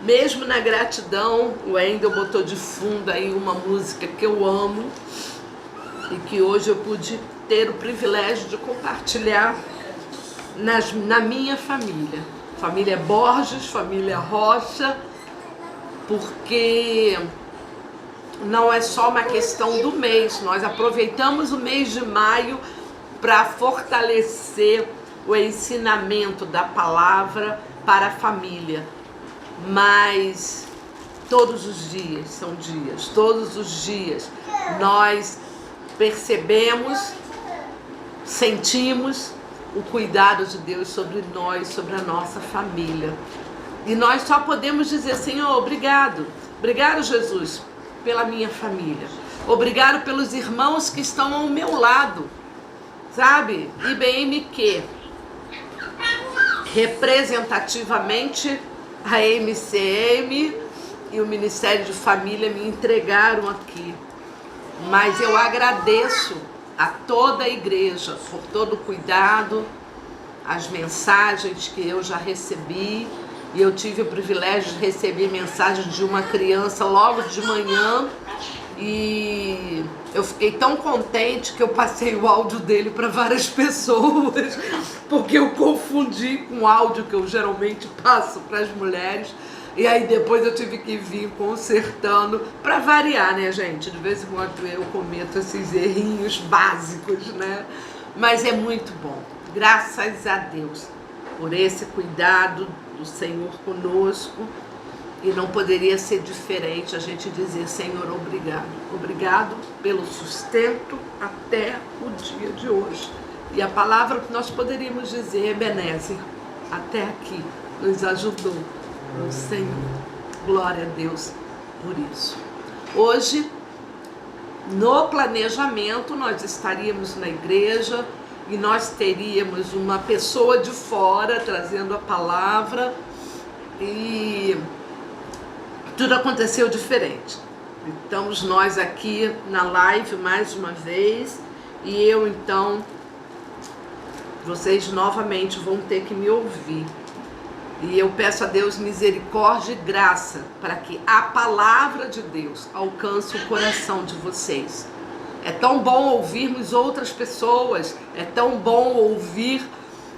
Mesmo na gratidão, o Wendel botou de fundo aí uma música que eu amo e que hoje eu pude ter o privilégio de compartilhar na minha família. Família Borges, família Rocha, porque não é só uma questão do mês, nós aproveitamos o mês de maio para fortalecer o ensinamento da palavra para a família, mas todos os dias são dias, todos os dias nós percebemos, sentimos o cuidado de Deus sobre nós, sobre a nossa família, e nós só podemos dizer: Senhor, obrigado, obrigado Jesus pela minha família, obrigado pelos irmãos que estão ao meu lado, sabe? IBM que representativamente a MCM e o Ministério de Família me entregaram aqui, mas eu agradeço a toda a igreja por todo o cuidado, as mensagens que eu já recebi. E eu tive o privilégio de receber mensagem de uma criança logo de manhã e eu fiquei tão contente que eu passei o áudio dele para várias pessoas, porque eu confundi com o áudio que eu geralmente passo para as mulheres, e aí depois eu tive que vir consertando, para variar, né, gente? De vez em quando eu cometo esses errinhos básicos, né? Mas é muito bom, graças a Deus por esse cuidado do Senhor conosco, e não poderia ser diferente a gente dizer: Senhor, obrigado, obrigado pelo sustento até o dia de hoje. E a palavra que nós poderíamos dizer é Ebenezer, até aqui nos ajudou o Senhor. Glória a Deus por isso. Hoje, no planejamento, nós estaríamos na igreja e nós teríamos uma pessoa de fora trazendo a palavra, e tudo aconteceu diferente. Estamos nós aqui na live mais uma vez, e eu então, vocês novamente vão ter que me ouvir. E eu peço a Deus misericórdia e graça para que a palavra de Deus alcance o coração de vocês. É tão bom ouvirmos outras pessoas, é tão bom ouvir,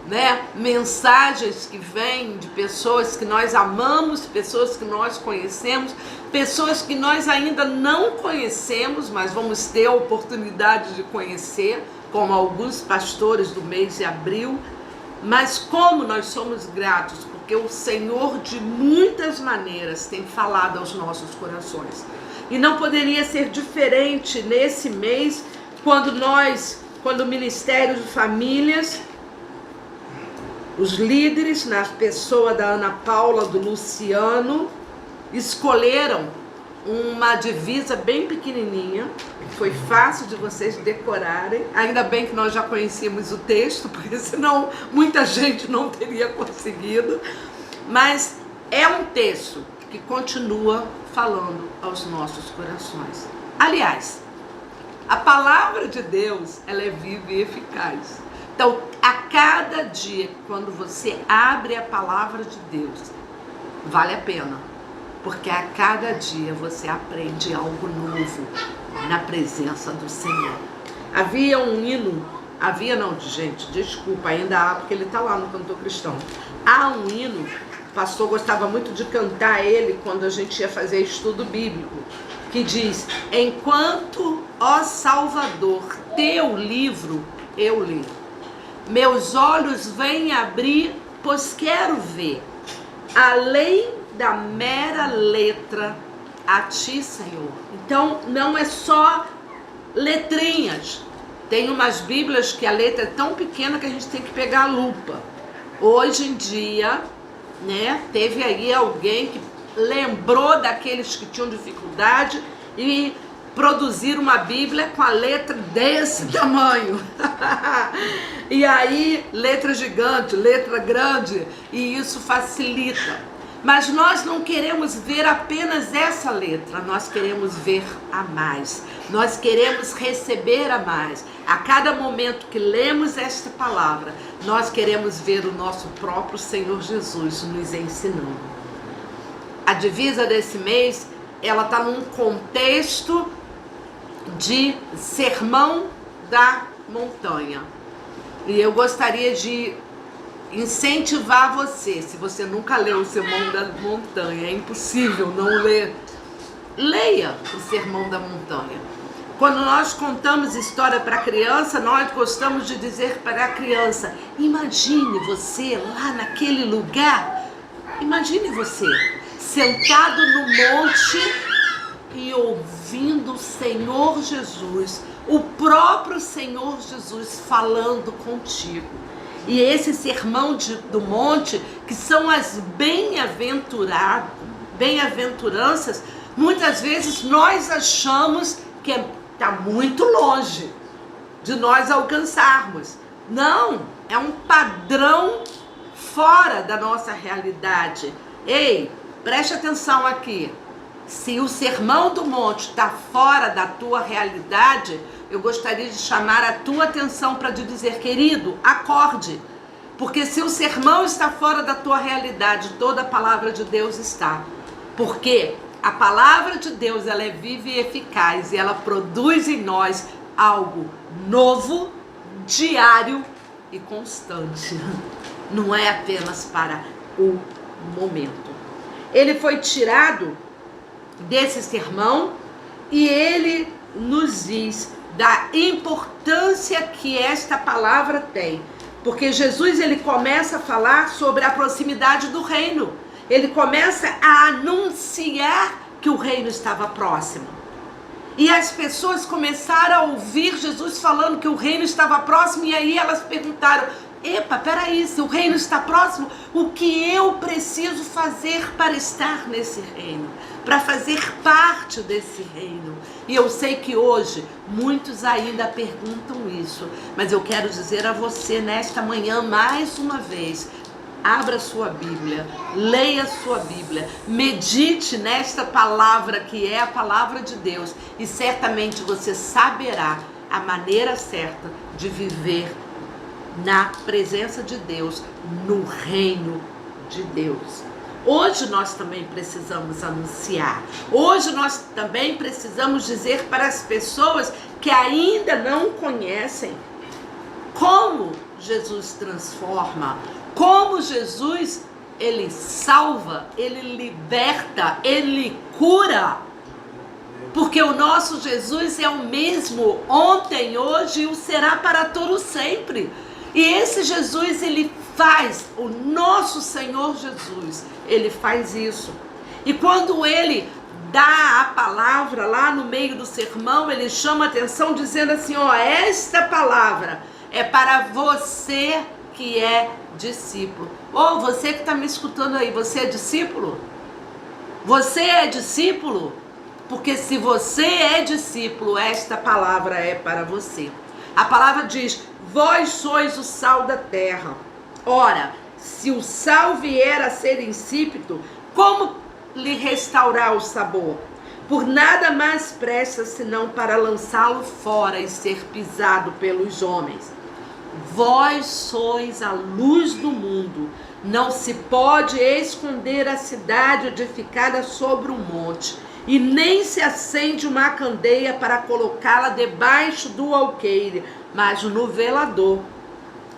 né, mensagens que vêm de pessoas que nós amamos, pessoas que nós conhecemos, pessoas que nós ainda não conhecemos, mas vamos ter a oportunidade de conhecer, como alguns pastores do mês de abril. Mas como nós somos gratos, porque o Senhor de muitas maneiras tem falado aos nossos corações. E não poderia ser diferente nesse mês, quando o Ministério de Famílias, os líderes, na pessoa da Ana Paula, do Luciano, escolheram uma divisa bem pequenininha, foi fácil de vocês decorarem. Ainda bem que nós já conhecíamos o texto, porque senão muita gente não teria conseguido. Mas é um texto que continua falando aos nossos corações. Aliás, a palavra de Deus, ela é viva e eficaz. Então, a cada dia, quando você abre a palavra de Deus, vale a pena, porque a cada dia você aprende algo novo na presença do Senhor. Havia um hino, gente, desculpa, ainda há, porque ele está lá no Cantor Cristão. Há um hino, o pastor gostava muito de cantar ele quando a gente ia fazer estudo bíblico, que diz: enquanto, ó Salvador, teu livro eu li, meus olhos vêm abrir, pois quero ver, além da mera letra, a ti, Senhor. Então, não é só letrinhas. Tem umas bíblias que a letra é tão pequena que a gente tem que pegar a lupa. Hoje em dia, né, teve aí alguém que lembrou daqueles que tinham dificuldade e produzir uma Bíblia com a letra desse tamanho. E aí, letra gigante, letra grande, e isso facilita. Mas nós não queremos ver apenas essa letra, nós queremos ver a mais. Nós queremos receber a mais. A cada momento que lemos esta palavra, nós queremos ver o nosso próprio Senhor Jesus nos ensinando. A divisa desse mês, ela está num contexto de Sermão da Montanha. E eu gostaria de incentivar você, se você nunca leu o Sermão da Montanha, é impossível não ler, leia o Sermão da Montanha. Quando nós contamos história para criança, nós gostamos de dizer para a criança, imagine você lá naquele lugar, imagine você sentado no monte e ouvindo o Senhor Jesus, o próprio Senhor Jesus falando contigo. E esse sermão do monte, que são as bem-aventuranças, muitas vezes nós achamos que está muito longe de nós alcançarmos. Não, é um padrão fora da nossa realidade. Ei, preste atenção aqui. Se o sermão do monte está fora da tua realidade, eu gostaria de chamar a tua atenção para te dizer, querido, acorde. Porque se o sermão está fora da tua realidade, toda a palavra de Deus está. Porque a palavra de Deus, ela é viva e eficaz e ela produz em nós algo novo, diário e constante. Não é apenas para o momento. Ele foi tirado desse sermão e ele nos diz da importância que esta palavra tem. Porque Jesus, ele começa a falar sobre a proximidade do reino. Ele começa a anunciar que o reino estava próximo. E as pessoas começaram a ouvir Jesus falando que o reino estava próximo, e aí elas perguntaram, epa, peraí, se o reino está próximo, o que eu preciso fazer para estar nesse reino? Para fazer parte desse reino? E eu sei que hoje muitos ainda perguntam isso, mas eu quero dizer a você nesta manhã mais uma vez, abra sua Bíblia, leia sua Bíblia, medite nesta palavra que é a palavra de Deus e certamente você saberá a maneira certa de viver na presença de Deus, no reino de Deus. Hoje nós também precisamos anunciar. Hoje nós também precisamos dizer para as pessoas que ainda não conhecem como Jesus transforma, como Jesus, ele salva, ele liberta, ele cura. Porque o nosso Jesus é o mesmo ontem, hoje e o será para todo sempre. E esse Jesus, ele faz, o nosso Senhor Jesus, ele faz isso. E quando ele dá a palavra lá no meio do sermão, ele chama a atenção dizendo assim, ó, esta palavra é para você que é discípulo. Ou você que está me escutando aí, você é discípulo? Você é discípulo? Porque se você é discípulo, esta palavra é para você. A palavra diz, vós sois o sal da terra. Ora, se o sal vier a ser insípido, como lhe restaurar o sabor? Por nada mais presta senão para lançá-lo fora e ser pisado pelos homens. Vós sois a luz do mundo. Não se pode esconder a cidade edificada sobre um monte, e nem se acende uma candeia para colocá-la debaixo do alqueire, mas no velador,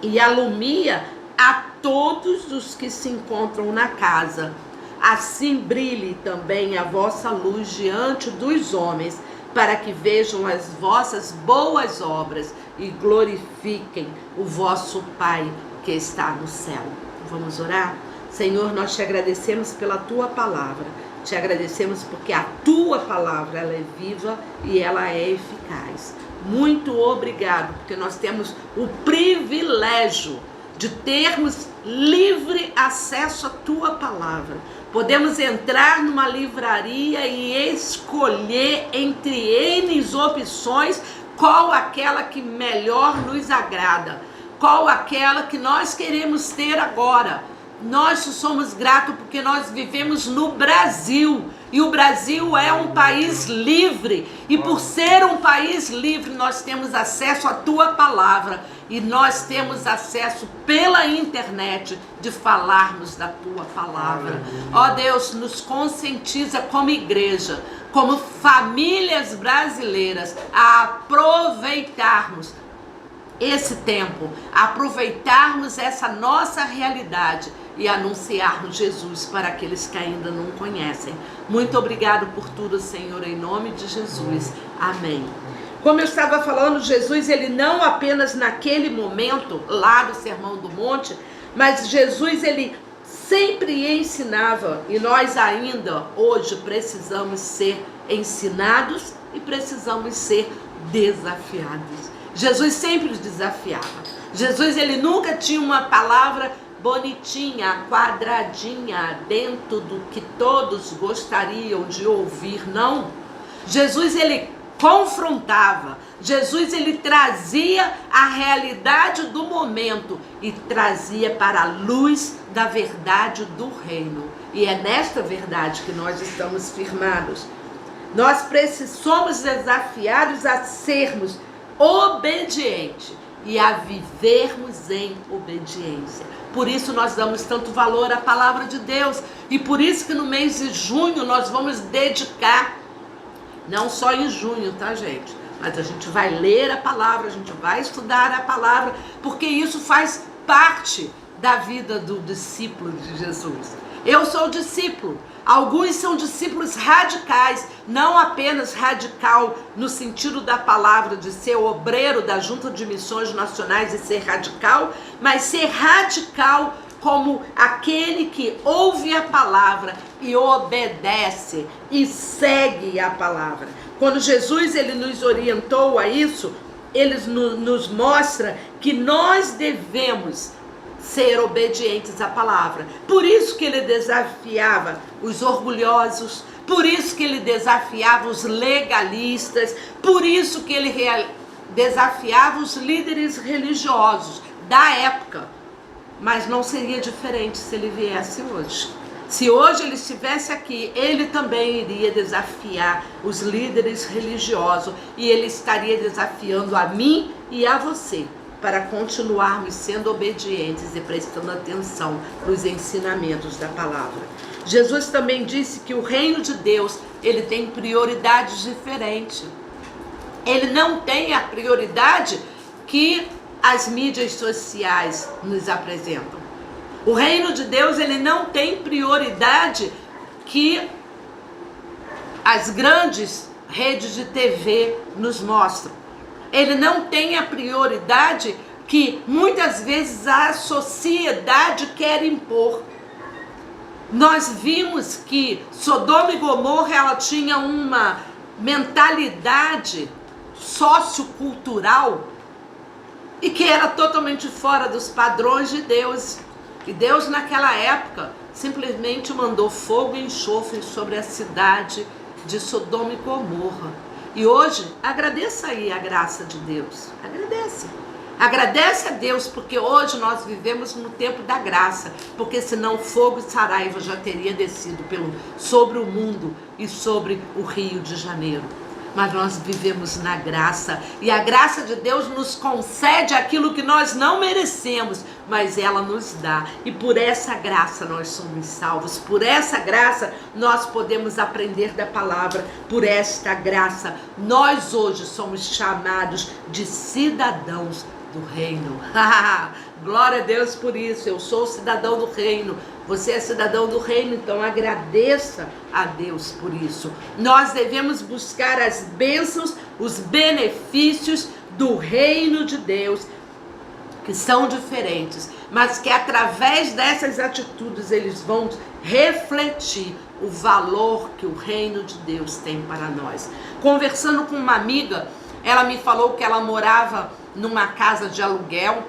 e alumia a todos os que se encontram na casa. Assim brilhe também a vossa luz diante dos homens, para que vejam as vossas boas obras e glorifiquem o vosso Pai que está no céu. Vamos orar? Senhor, nós te agradecemos pela tua palavra. Te agradecemos porque a tua palavra, ela é viva e ela é eficaz. Muito obrigado, porque nós temos o privilégio de termos livre acesso à tua palavra. Podemos entrar numa livraria e escolher entre N opções qual aquela que melhor nos agrada, qual aquela que nós queremos ter agora. Nós somos gratos porque nós vivemos no Brasil. E o Brasil é um país livre. E por ser um país livre, nós temos acesso à tua palavra. e nós temos acesso pela internet de falarmos da tua palavra. Ó Deus, nos conscientiza como igreja, como famílias brasileiras, a aproveitarmos esse tempo, aproveitarmos essa nossa realidade e anunciarmos Jesus para aqueles que ainda não conhecem. Muito obrigado por tudo, Senhor, em nome de Jesus. Amém. Como eu estava falando, Jesus, ele não apenas naquele momento, lá do Sermão do Monte, mas Jesus, ele sempre ensinava, e nós ainda hoje precisamos ser ensinados e precisamos ser desafiados. Jesus sempre os desafiava. Jesus, ele nunca tinha uma palavra bonitinha, quadradinha, dentro do que todos gostariam de ouvir, não. Jesus, ele confrontava. Jesus, ele trazia a realidade do momento e trazia para a luz da verdade do reino. E é nesta verdade que nós estamos firmados. Nós somos desafiados a sermos obedientes e a vivermos em obediência. Por isso nós damos tanto valor à palavra de Deus, e por isso que no mês de junho nós vamos dedicar, não só em junho, tá, gente? Mas a gente vai ler a palavra, a gente vai estudar a palavra, porque isso faz parte da vida do discípulo de Jesus. Eu sou discípulo. Alguns são discípulos radicais, não apenas radical no sentido da palavra de ser obreiro da Junta de Missões Nacionais e ser radical, mas ser radical como aquele que ouve a palavra e obedece e segue a palavra. Quando Jesus, ele nos orientou a isso, ele nos mostra que nós devemos ser obedientes à palavra. Por isso que ele desafiava os orgulhosos, por isso que ele desafiava os legalistas, por isso que ele desafiava os líderes religiosos da época. Mas não seria diferente se ele viesse hoje. Se hoje ele estivesse aqui, ele também iria desafiar os líderes religiosos e ele estaria desafiando a mim e a você, para continuarmos sendo obedientes e prestando atenção nos ensinamentos da palavra. Jesus também disse que o reino de Deus, ele tem prioridades diferentes. Ele não tem a prioridade que as mídias sociais nos apresentam. O reino de Deus, ele não tem prioridade que as grandes redes de TV nos mostram. Ele não tem a prioridade que muitas vezes a sociedade quer impor. Nós vimos que Sodoma e Gomorra, ela tinha uma mentalidade sociocultural e que era totalmente fora dos padrões de Deus. E Deus naquela época simplesmente mandou fogo e enxofre sobre a cidade de Sodoma e Gomorra. E hoje, agradeça aí a graça de Deus. Agradece. Agradece a Deus, porque hoje nós vivemos no tempo da graça. Porque senão fogo e saraiva já teria descido sobre o mundo e sobre o Rio de Janeiro. Mas nós vivemos na graça. E a graça de Deus nos concede aquilo que nós não merecemos, mas ela nos dá. E por essa graça nós somos salvos. Por essa graça nós podemos aprender da palavra. Por esta graça nós hoje somos chamados de cidadãos do reino. Glória a Deus por isso. Eu sou cidadão do reino. Você é cidadão do reino, então agradeça a Deus por isso. Nós devemos buscar as bênçãos, os benefícios do reino de Deus, que são diferentes, mas que através dessas atitudes eles vão refletir o valor que o reino de Deus tem para nós. Conversando com uma amiga, ela me falou que ela morava numa casa de aluguel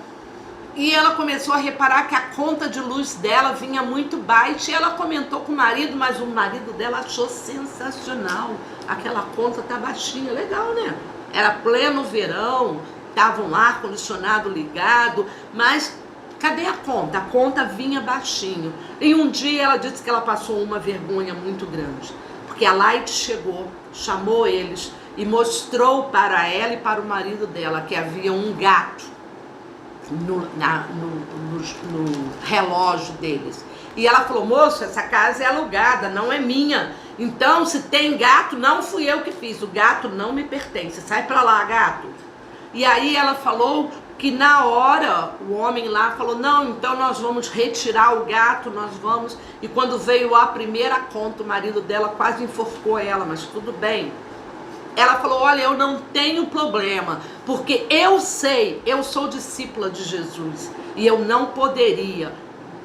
e ela começou a reparar que a conta de luz dela vinha muito baixa, e ela comentou com o marido, mas o marido dela achou sensacional. Aquela conta tá baixinha, legal, né? Era pleno verão, tava um ar-condicionado ligado, mas cadê a conta? A conta vinha baixinho. E um dia ela disse que ela passou uma vergonha muito grande, porque a Light chegou, chamou eles e mostrou para ela e para o marido dela que havia um gato no relógio deles. E ela falou: moço, essa casa é alugada, não é minha. Então, se tem gato, não fui eu que fiz. O gato não me pertence. Sai pra lá, gato. E aí ela falou que na hora, o homem lá falou: não, então nós vamos retirar o gato, nós vamos. E quando veio a primeira conta, o marido dela quase enforcou ela, mas tudo bem. Ela falou: olha, eu não tenho problema, porque eu sei, eu sou discípula de Jesus, e eu não poderia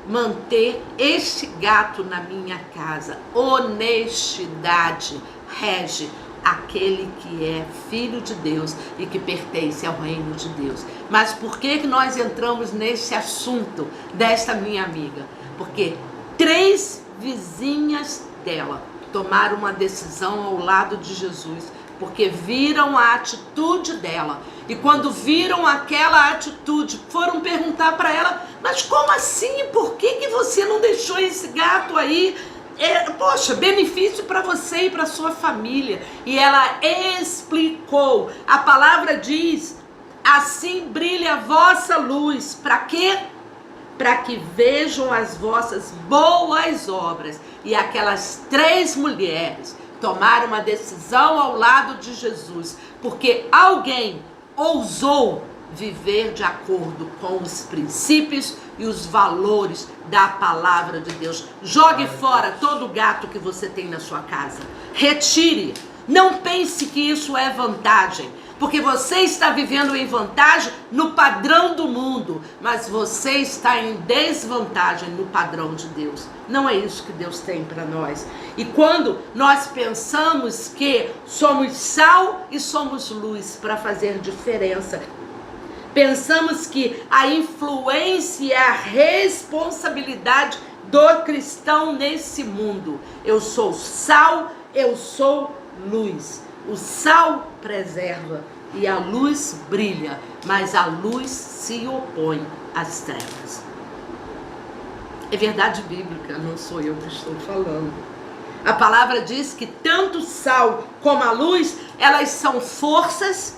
manter este gato na minha casa. Honestidade rege aquele que é filho de Deus e que pertence ao reino de Deus. Mas por que nós entramos nesse assunto desta minha amiga? Porque 3 vizinhas dela tomaram uma decisão ao lado de Jesus, porque viram a atitude dela. E quando viram aquela atitude, foram perguntar para ela: mas como assim? Por que você não deixou esse gato aí? Poxa, benefício para você e para sua família. E ela explicou. A palavra diz: assim brilha a vossa luz. Para quê? Para que vejam as vossas boas obras. E aquelas 3 mulheres tomaram uma decisão ao lado de Jesus, porque alguém ousou viver de acordo com os princípios e os valores da palavra de Deus. Jogue fora todo gato que você tem na sua casa. Retire. Não pense que isso é vantagem, porque você está vivendo em vantagem no padrão do mundo, mas você está em desvantagem no padrão de Deus. Não é isso que Deus tem para nós. E quando nós pensamos que somos sal e somos luz para fazer diferença, pensamos que a influência e a responsabilidade do cristão nesse mundo. Eu sou sal, eu sou luz. O sal preserva e a luz brilha, mas a luz se opõe às trevas. É verdade bíblica, não sou eu que estou falando. A palavra diz que tanto o sal como a luz, elas são forças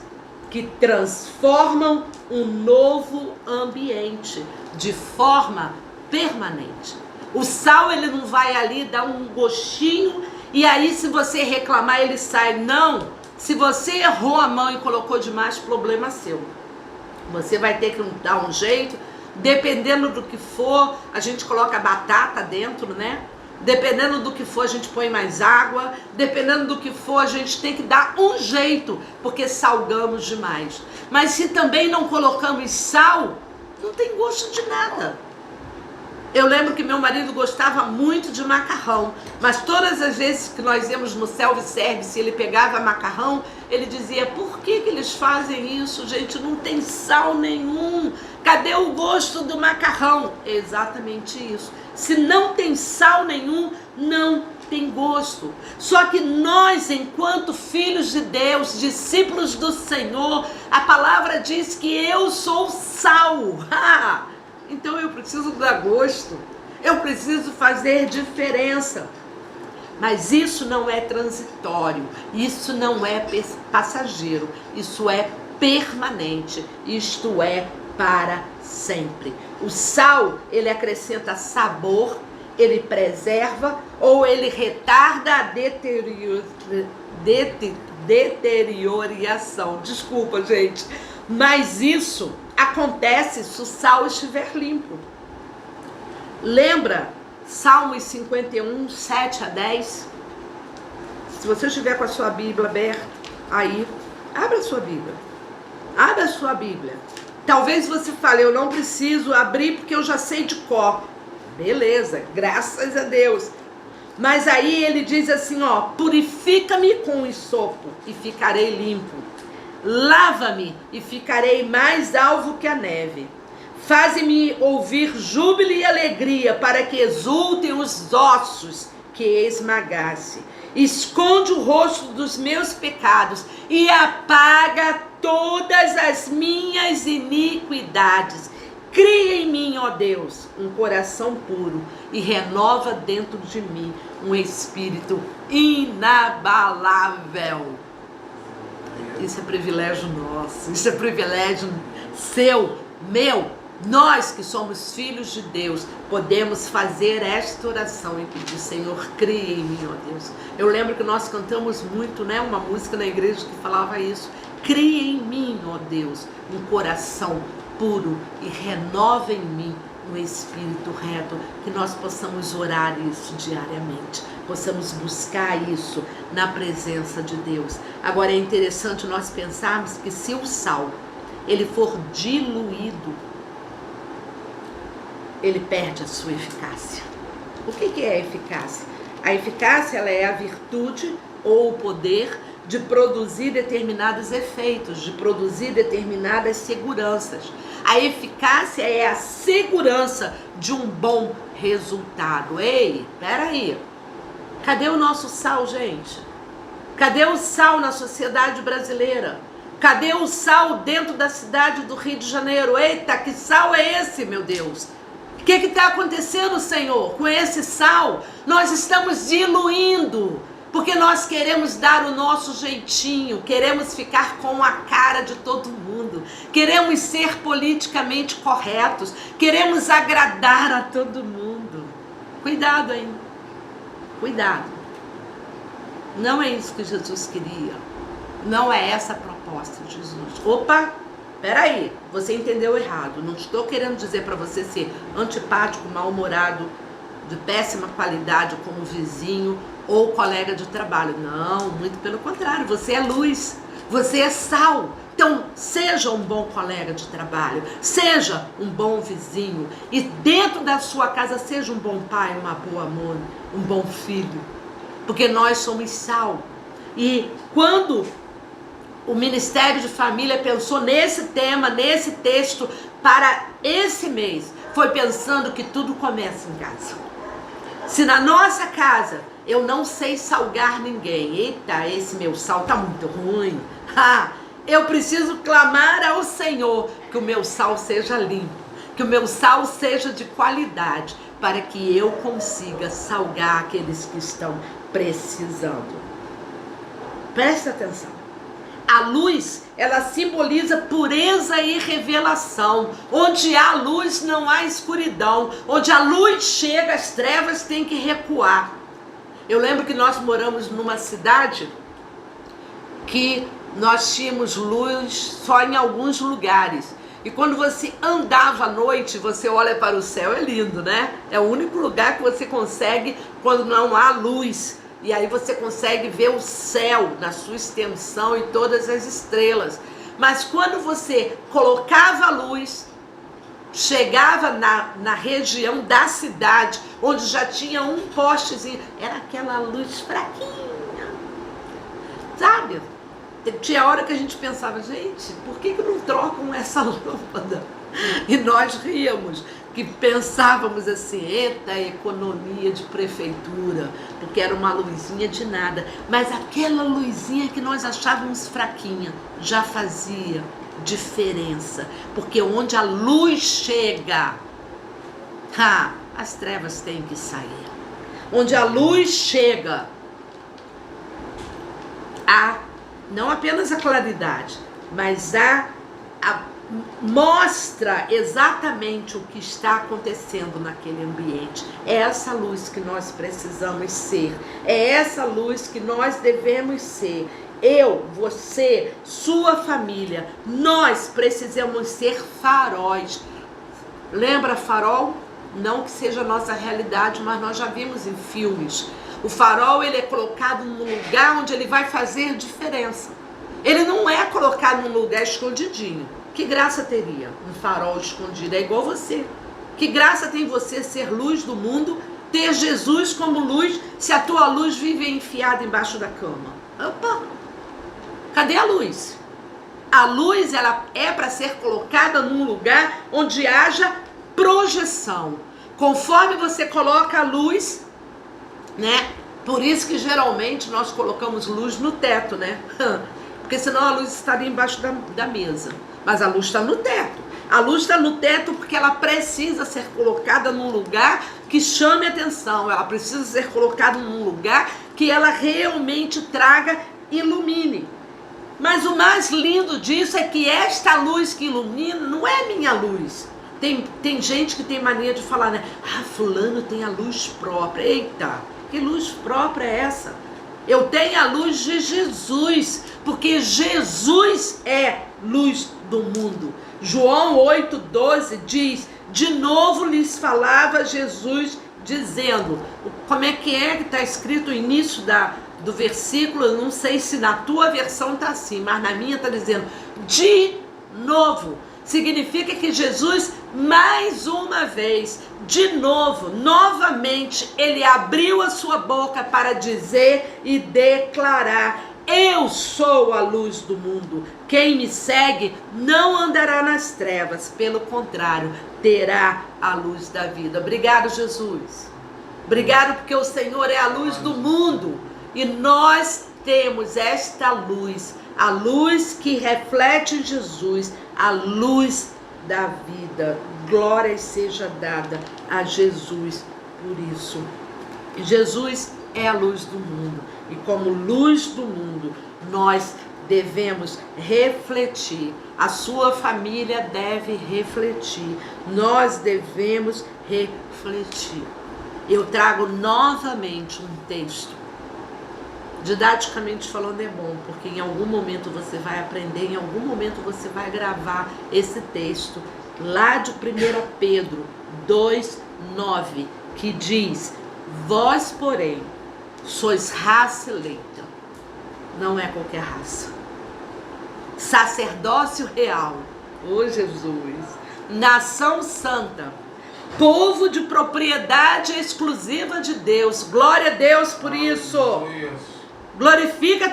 que transformam um novo ambiente de forma permanente. O sal, ele não vai ali dar um gostinho e aí se você reclamar ele sai. Não, se você errou a mão e colocou demais, problema seu. Você vai ter que dar um jeito, dependendo do que for, a gente coloca batata dentro, né? Dependendo do que for, a gente põe mais água. Dependendo do que for, a gente tem que dar um jeito, porque salgamos demais. Mas se também não colocamos sal, não tem gosto de nada. Eu lembro que meu marido gostava muito de macarrão, mas todas as vezes que nós íamos no self-service, ele pegava macarrão, ele dizia: por que eles fazem isso, gente? Não tem sal nenhum. Cadê o gosto do macarrão? É exatamente isso. Se não tem sal nenhum, não tem gosto. Só que nós, enquanto filhos de Deus, discípulos do Senhor, a palavra diz que eu sou sal. Então eu preciso dar gosto, eu preciso fazer diferença. Mas isso não é transitório, isso não é passageiro, isso é permanente, isto é para sempre. O sal, ele acrescenta sabor, ele preserva ou ele retarda a deterioração. Desculpa, gente, mas isso acontece se o sal estiver limpo. Lembra Salmos 51, 7 a 10? Se você estiver com a sua Bíblia aberta, aí, abra a sua Bíblia. Abra a sua Bíblia. Talvez você fale: eu não preciso abrir porque eu já sei de cor. Beleza, graças a Deus. Mas aí ele diz assim, ó: purifica-me com esopo e ficarei limpo. Lava-me e ficarei mais alvo que a neve. Faze-me ouvir júbilo e alegria, para que exultem os ossos que esmagasse. Esconde o rosto dos meus pecados e apaga todas as minhas iniquidades. Cria em mim, ó Deus, um coração puro e renova dentro de mim um espírito inabalável. Isso é privilégio nosso, isso é privilégio seu, meu. Nós que somos filhos de Deus, podemos fazer esta oração e pedir: Senhor, crie em mim, ó Deus. Eu lembro que nós cantamos muito, né, uma música na igreja que falava isso: crie em mim, ó Deus, um coração puro e renova em mim um espírito reto. Que nós possamos orar isso diariamente, possamos buscar isso na presença de Deus. Agora é interessante nós pensarmos que se o sal ele for diluído, ele perde a sua eficácia. O que é a eficácia? A eficácia, ela é a virtude ou o poder de produzir determinados efeitos, de produzir determinadas seguranças. A eficácia é a segurança de um bom resultado. Ei, peraí, cadê o nosso sal, gente? Cadê o sal na sociedade brasileira? Cadê o sal dentro da cidade do Rio de Janeiro? Eita, que sal é esse, meu Deus? O que está acontecendo, Senhor, com esse sal? Nós estamos diluindo, porque nós queremos dar o nosso jeitinho, queremos ficar com a cara de todo mundo, queremos ser politicamente corretos, queremos agradar a todo mundo. Cuidado, hein? Cuidado. Não é isso que Jesus queria. Não é essa a proposta de Jesus. Opa! Peraí, você entendeu errado. Não estou querendo dizer para você ser antipático, mal-humorado, de péssima qualidade como vizinho ou colega de trabalho. Não, muito pelo contrário. Você é luz, você é sal. Então, seja um bom colega de trabalho, seja um bom vizinho. E dentro da sua casa, seja um bom pai, uma boa mãe, um bom filho. Porque nós somos sal. E quando o Ministério de Família pensou nesse tema, nesse texto, para esse mês, foi pensando que tudo começa em casa. Se na nossa casa eu não sei salgar ninguém, eita, esse meu sal tá muito ruim, eu preciso clamar ao Senhor que o meu sal seja limpo, que o meu sal seja de qualidade, para que eu consiga salgar aqueles que estão precisando. Presta atenção. A luz, ela simboliza pureza e revelação. Onde há luz, não há escuridão. Onde a luz chega, as trevas têm que recuar. Eu lembro que nós moramos numa cidade que nós tínhamos luz só em alguns lugares. E quando você andava à noite, você olha para o céu, é lindo, né? É o único lugar que você consegue quando não há luz. E aí você consegue ver o céu na sua extensão e todas as estrelas. Mas quando você colocava a luz, chegava na região da cidade, onde já tinha um postezinho, era aquela luz fraquinha, sabe? Tinha hora que a gente pensava: gente, por que não trocam essa lâmpada? E nós ríamos, que pensávamos assim: eita, economia de prefeitura, porque era uma luzinha de nada. Mas aquela luzinha que nós achávamos fraquinha já fazia diferença, porque onde a luz chega, as trevas têm que sair. Onde a luz chega, há não apenas a claridade, mas mostra exatamente o que está acontecendo naquele ambiente. É essa luz que nós precisamos ser, é essa luz que nós devemos ser. Eu, você, sua família, nós precisamos ser faróis. Lembra farol? Não que seja a nossa realidade, mas nós já vimos em filmes. O farol, ele é colocado num lugar onde ele vai fazer diferença. Ele não é colocado num lugar escondidinho. Que graça teria um farol escondido? É igual você. Que graça tem você ser luz do mundo, ter Jesus como luz, se a tua luz vive enfiada embaixo da cama? Opa! Cadê a luz? A luz, ela é para ser colocada num lugar onde haja projeção. Conforme você coloca a luz, né? Por isso que geralmente nós colocamos luz no teto, né? Porque senão a luz estaria embaixo da mesa. Mas a luz está no teto. A luz está no teto porque ela precisa ser colocada num lugar que chame atenção. Ela precisa ser colocada num lugar que ela realmente traga, ilumine. Mas o mais lindo disso é que esta luz que ilumina não é minha luz. Tem gente que tem mania de falar, né? Ah, fulano tem a luz própria. Eita, que luz própria é essa? Eu tenho a luz de Jesus, porque Jesus é luz do mundo. João 8,12 diz, de novo lhes falava Jesus dizendo, como é que está escrito o início do versículo? Eu não sei se na tua versão está assim, mas na minha está dizendo, de novo. Significa que Jesus, mais uma vez, de novo, novamente, ele abriu a sua boca para dizer e declarar, eu sou a luz do mundo. Quem me segue não andará nas trevas, pelo contrário, terá a luz da vida. Obrigado, Jesus. Obrigado porque o Senhor é a luz do mundo e nós temos esta luz, a luz que reflete Jesus, a luz da vida. Glória seja dada a Jesus por isso. Jesus é a luz do mundo e como luz do mundo nós devemos refletir, a sua família deve refletir, nós devemos refletir. Eu trago novamente um texto. Didaticamente falando é bom, porque em algum momento você vai aprender, em algum momento você vai gravar esse texto, lá de 1 Pedro 2,9, que diz, vós, porém, sois raça eleita, não é qualquer raça, sacerdócio real, ô Jesus, nação santa, povo de propriedade exclusiva de Deus, glória a Deus por isso. Glorifica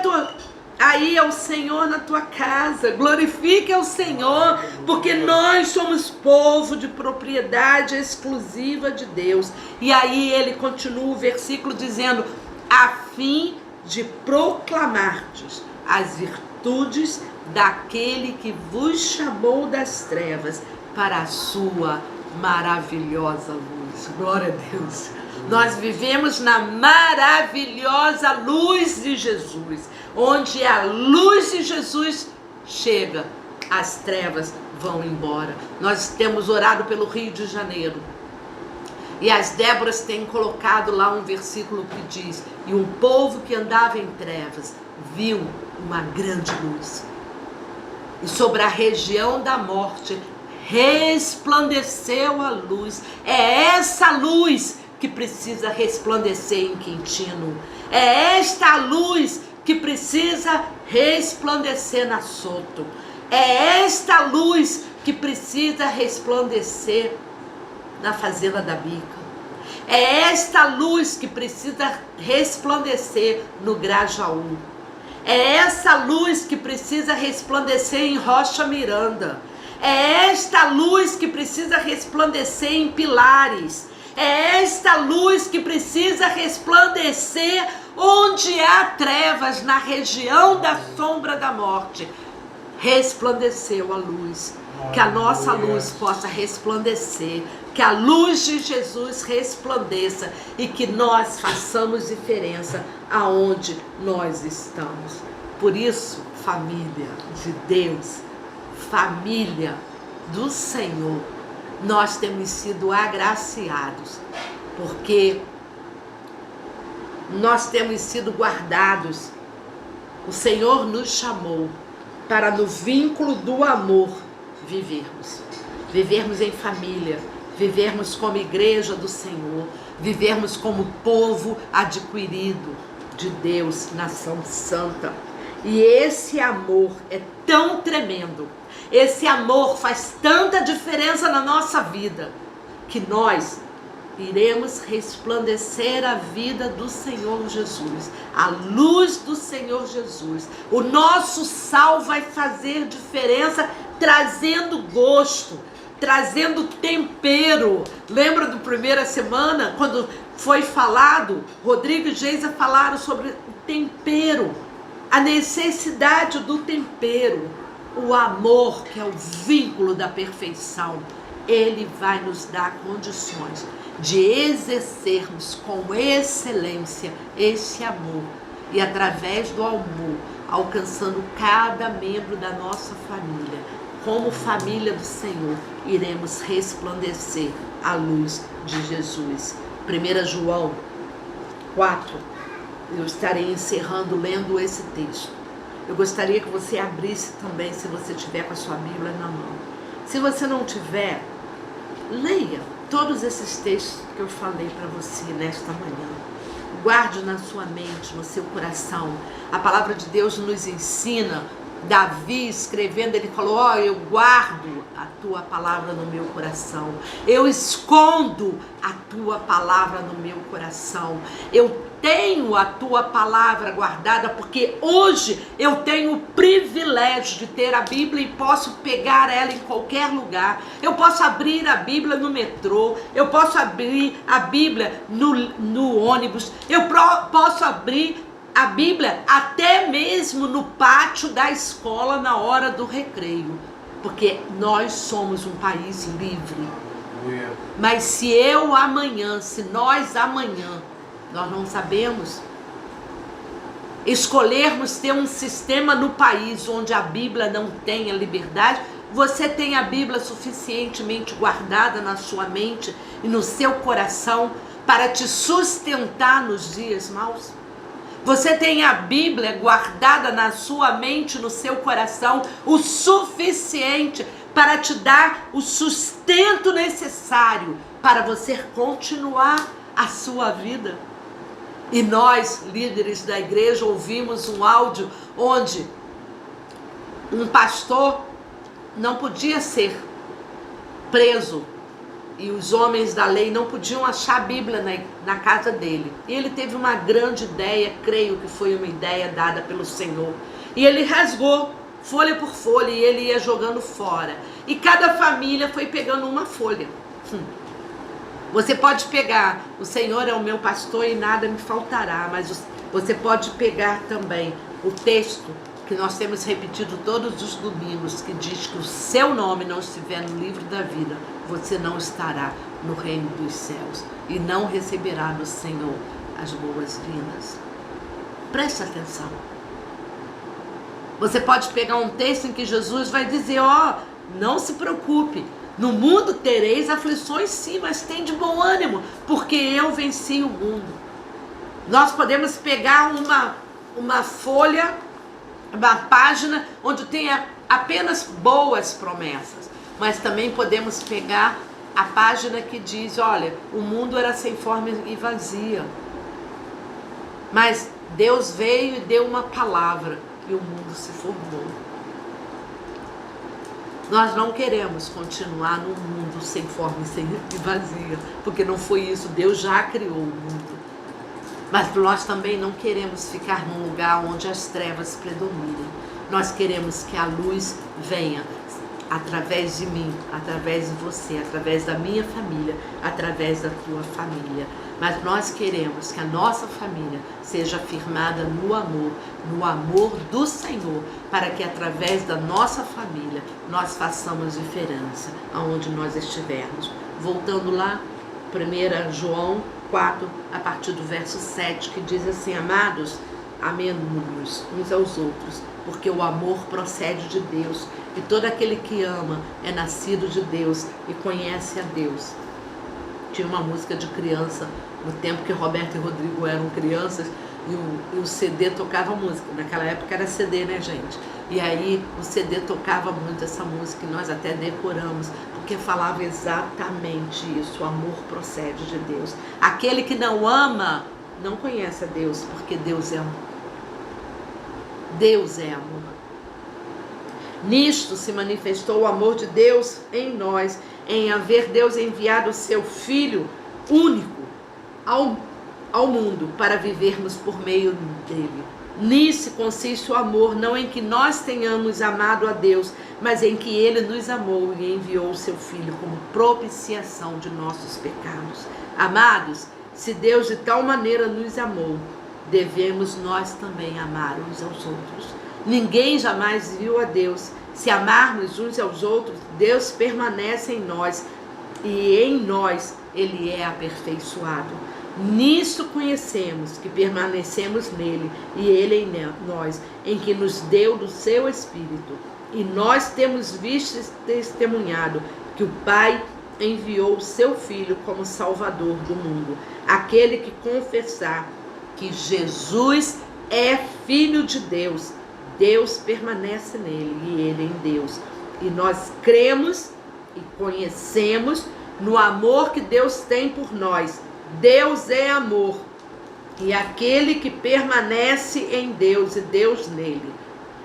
aí ao Senhor na tua casa, glorifique ao Senhor, porque nós somos povo de propriedade exclusiva de Deus. E aí ele continua o versículo dizendo, a fim de proclamardes as virtudes daquele que vos chamou das trevas para a sua maravilhosa luz. Glória a Deus. Nós vivemos na maravilhosa luz de Jesus, onde a luz de Jesus chega, as trevas vão embora. Nós temos orado pelo Rio de Janeiro e as Déboras têm colocado lá um versículo que diz, e um povo que andava em trevas viu uma grande luz, e sobre a região da morte resplandeceu a luz. É essa luz que precisa resplandecer em Quintino. É esta luz que precisa resplandecer na Soto. É esta luz que precisa resplandecer na Fazenda da Bica. É esta luz que precisa resplandecer no Grajaú. É essa luz que precisa resplandecer em Rocha Miranda. É esta luz que precisa resplandecer em Pilares. É esta luz que precisa resplandecer onde há trevas, na região da sombra da morte. Resplandeceu a luz. Que a nossa luz possa resplandecer. Que a luz de Jesus resplandeça e que nós façamos diferença aonde nós estamos. Por isso, família de Deus, família do Senhor, nós temos sido agraciados, porque nós temos sido guardados. O Senhor nos chamou para no vínculo do amor vivermos em família, vivermos como igreja do Senhor, vivermos como povo adquirido de Deus, nação santa. E esse amor é tão tremendo, esse amor faz tanta diferença na nossa vida, que nós iremos resplandecer a vida do Senhor Jesus, a luz do Senhor Jesus. O nosso sal vai fazer diferença, trazendo gosto, trazendo tempero. Lembra do primeira semana, quando foi falado, Rodrigo e Geisa falaram sobre o tempero, a necessidade do tempero, o amor, que é o vínculo da perfeição. Ele vai nos dar condições de exercermos com excelência esse amor e através do amor, alcançando cada membro da nossa família, como família do Senhor, iremos resplandecer a luz de Jesus. 1 João 4, eu estarei encerrando lendo esse texto. Eu gostaria que você abrisse também, se você tiver com a sua Bíblia na mão. Se você não tiver, leia todos esses textos que eu falei para você nesta manhã. Guarde na sua mente, no seu coração. A palavra de Deus nos ensina. Davi escrevendo, ele falou: eu guardo a tua palavra no meu coração, eu escondo a tua palavra no meu coração, eu tenho a tua palavra guardada, porque hoje eu tenho o privilégio de ter a Bíblia e posso pegar ela em qualquer lugar. Eu posso abrir a Bíblia no metrô, eu posso abrir a Bíblia no ônibus, eu posso abrir a Bíblia até mesmo no pátio da escola na hora do recreio, porque nós somos um país livre. Mas se nós amanhã, nós não sabemos, escolhermos ter um sistema no país onde a Bíblia não tenha liberdade, você tem a Bíblia suficientemente guardada na sua mente e no seu coração para te sustentar nos dias maus? Você tem a Bíblia guardada na sua mente, no seu coração, o suficiente para te dar o sustento necessário para você continuar a sua vida? E nós, líderes da igreja, ouvimos um áudio onde um pastor não podia ser preso e os homens da lei não podiam achar a Bíblia na casa dele. E ele teve uma grande ideia, creio que foi uma ideia dada pelo Senhor. E ele rasgou folha por folha e ele ia jogando fora. E cada família foi pegando uma folha. Você pode pegar, o Senhor é o meu pastor e nada me faltará, mas você pode pegar também o texto que nós temos repetido todos os domingos, que diz que o seu nome não estiver no livro da vida, você não estará no reino dos céus e não receberá do Senhor as boas-vindas. Preste atenção. Você pode pegar um texto em que Jesus vai dizer: não se preocupe, no mundo tereis aflições sim, mas tem de bom ânimo, porque eu venci o mundo. Nós podemos pegar uma folha, uma página onde tenha apenas boas promessas, mas também podemos pegar a página que diz: olha, o mundo era sem forma e vazia, mas Deus veio e deu uma palavra e o mundo se formou. Nós não queremos continuar num mundo sem forma e vazia, porque não foi isso, Deus já criou o mundo. Mas nós também não queremos ficar num lugar onde as trevas predominem. Nós queremos que a luz venha através de mim, através de você, através da minha família, através da tua família. Mas nós queremos que a nossa família seja firmada no amor do Senhor, para que através da nossa família nós façamos diferença aonde nós estivermos. Voltando lá, 1 João 4, a partir do verso 7, que diz assim: amados, amemo-nos uns aos outros, porque o amor procede de Deus, e todo aquele que ama é nascido de Deus e conhece a Deus. Tinha uma música de criança, no tempo que Roberto e Rodrigo eram crianças, e o CD tocava música. Naquela época era CD, né, gente? E aí o CD tocava muito essa música, e nós até decoramos, porque falava exatamente isso: o amor procede de Deus. Aquele que não ama não conhece a Deus, porque Deus é amor. Deus é amor. Nisto se manifestou o amor de Deus em nós, em haver Deus enviado o seu Filho único ao mundo para vivermos por meio dele. Nisso consiste o amor, não em que nós tenhamos amado a Deus, mas em que ele nos amou e enviou o seu Filho como propiciação de nossos pecados. Amados, se Deus de tal maneira nos amou, devemos nós também amar uns aos outros. Ninguém jamais viu a Deus. Se amarmos uns aos outros, Deus permanece em nós e em nós ele é aperfeiçoado. Nisto conhecemos que permanecemos nele e ele em nós, em que nos deu do seu Espírito. E nós temos visto e testemunhado que o Pai enviou o seu Filho como Salvador do mundo. Aquele que confessar que Jesus é Filho de Deus, Deus permanece nele e ele em Deus. E nós cremos e conhecemos no amor que Deus tem por nós. Deus é amor. E aquele que permanece em Deus e Deus nele.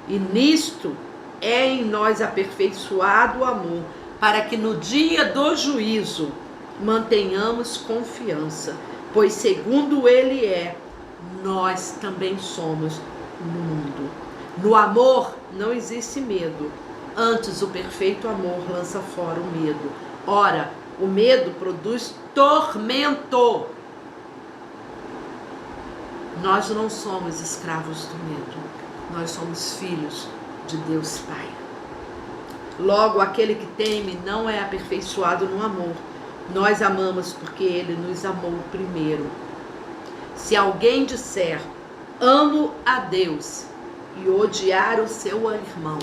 E nisto é em nós aperfeiçoado o amor, para que no dia do juízo mantenhamos confiança, pois segundo ele é, nós também somos no mundo. No amor não existe medo, antes o perfeito amor lança fora o medo. Ora, o medo produz tormento. Nós não somos escravos do medo, nós somos filhos de Deus Pai. Logo, aquele que teme não é aperfeiçoado no amor. Nós amamos porque ele nos amou primeiro. Se alguém disser, amo a Deus, e odiar o seu irmão,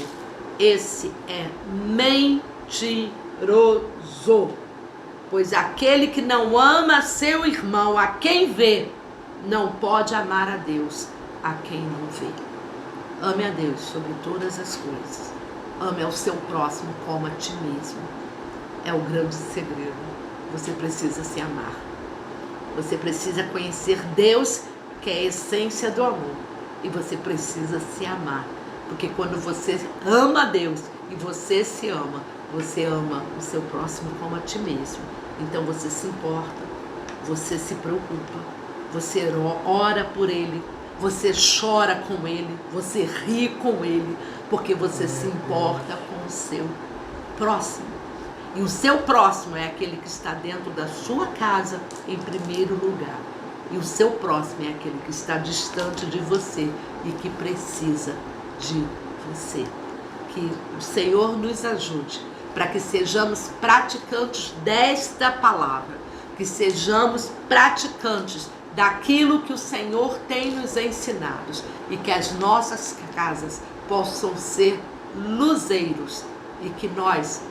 esse é mentiroso. Pois aquele que não ama seu irmão, a quem vê, não pode amar a Deus, a quem não vê. Ame a Deus sobre todas as coisas. Ame ao seu próximo como a ti mesmo. É o grande segredo. Você precisa se amar. Você precisa conhecer Deus, que é a essência do amor. E você precisa se amar. Porque quando você ama a Deus e você se ama, você ama o seu próximo como a ti mesmo. Então você se importa, você se preocupa, você ora por ele, você chora com ele, você ri com ele, porque você se importa com o seu próximo. E o seu próximo é aquele que está dentro da sua casa em primeiro lugar. E o seu próximo é aquele que está distante de você e que precisa de você. Que o Senhor nos ajude para que sejamos praticantes desta palavra, que sejamos praticantes daquilo que o Senhor tem nos ensinado e que as nossas casas possam ser luzeiros e que nós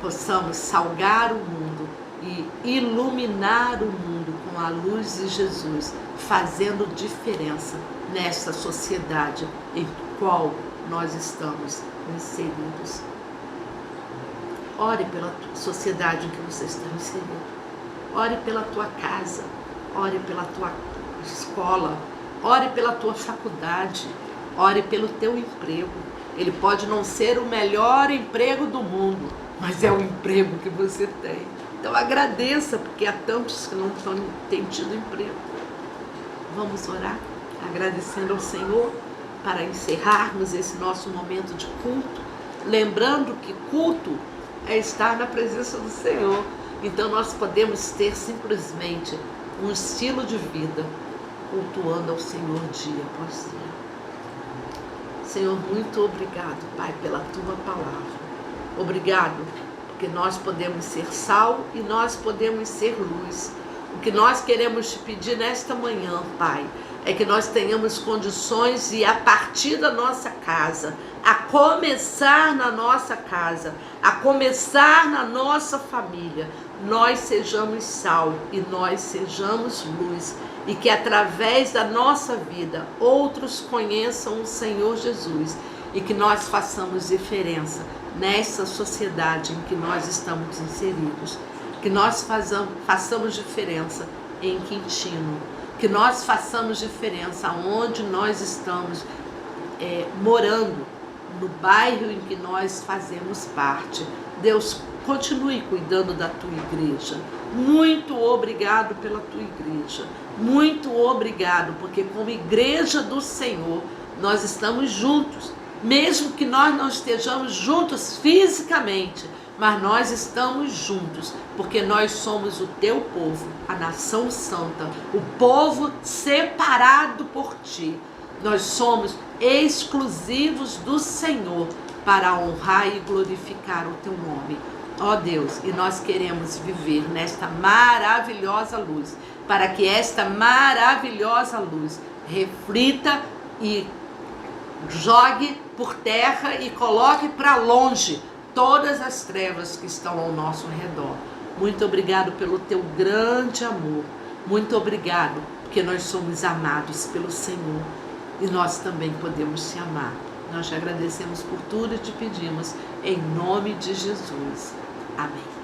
possamos salgar o mundo e iluminar o mundo com a luz de Jesus, fazendo diferença nessa sociedade em qual nós estamos inseridos. Ore pela sociedade em que você está inserido. Ore pela tua casa. Ore pela tua escola, ore pela tua faculdade, ore pelo teu emprego. Ele pode não ser o melhor emprego do mundo, mas é o emprego que você tem. Então agradeça, porque há tantos que não têm tido emprego. Vamos orar, agradecendo ao Senhor para encerrarmos esse nosso momento de culto, lembrando que culto é estar na presença do Senhor. Então nós podemos ter simplesmente um estilo de vida, cultuando ao Senhor dia após dia. Senhor, muito obrigado, Pai, pela Tua palavra. Obrigado, porque nós podemos ser sal e nós podemos ser luz. O que nós queremos te pedir nesta manhã, Pai, é que nós tenhamos condições de, a partir da nossa casa, a começar na nossa casa, a começar na nossa família, nós sejamos sal e nós sejamos luz, e que através da nossa vida outros conheçam o Senhor Jesus e que nós façamos diferença nessa sociedade em que nós estamos inseridos, que nós façamos diferença em Quintino, que nós façamos diferença onde nós estamos morando, no bairro em que nós fazemos parte. Deus, continue cuidando da tua igreja. Muito obrigado pela tua igreja. Muito obrigado, porque como igreja do Senhor, nós estamos juntos. Mesmo que nós não estejamos juntos fisicamente, mas nós estamos juntos, porque nós somos o teu povo, a nação santa, o povo separado por ti. Nós somos exclusivos do Senhor para honrar e glorificar o teu nome. Ó Deus, e nós queremos viver nesta maravilhosa luz, para que esta maravilhosa luz reflita e jogue por terra e coloque para longe todas as trevas que estão ao nosso redor. Muito obrigado pelo teu grande amor. Muito obrigado, porque nós somos amados pelo Senhor e nós também podemos te amar. Nós te agradecemos por tudo e te pedimos em nome de Jesus. Amém.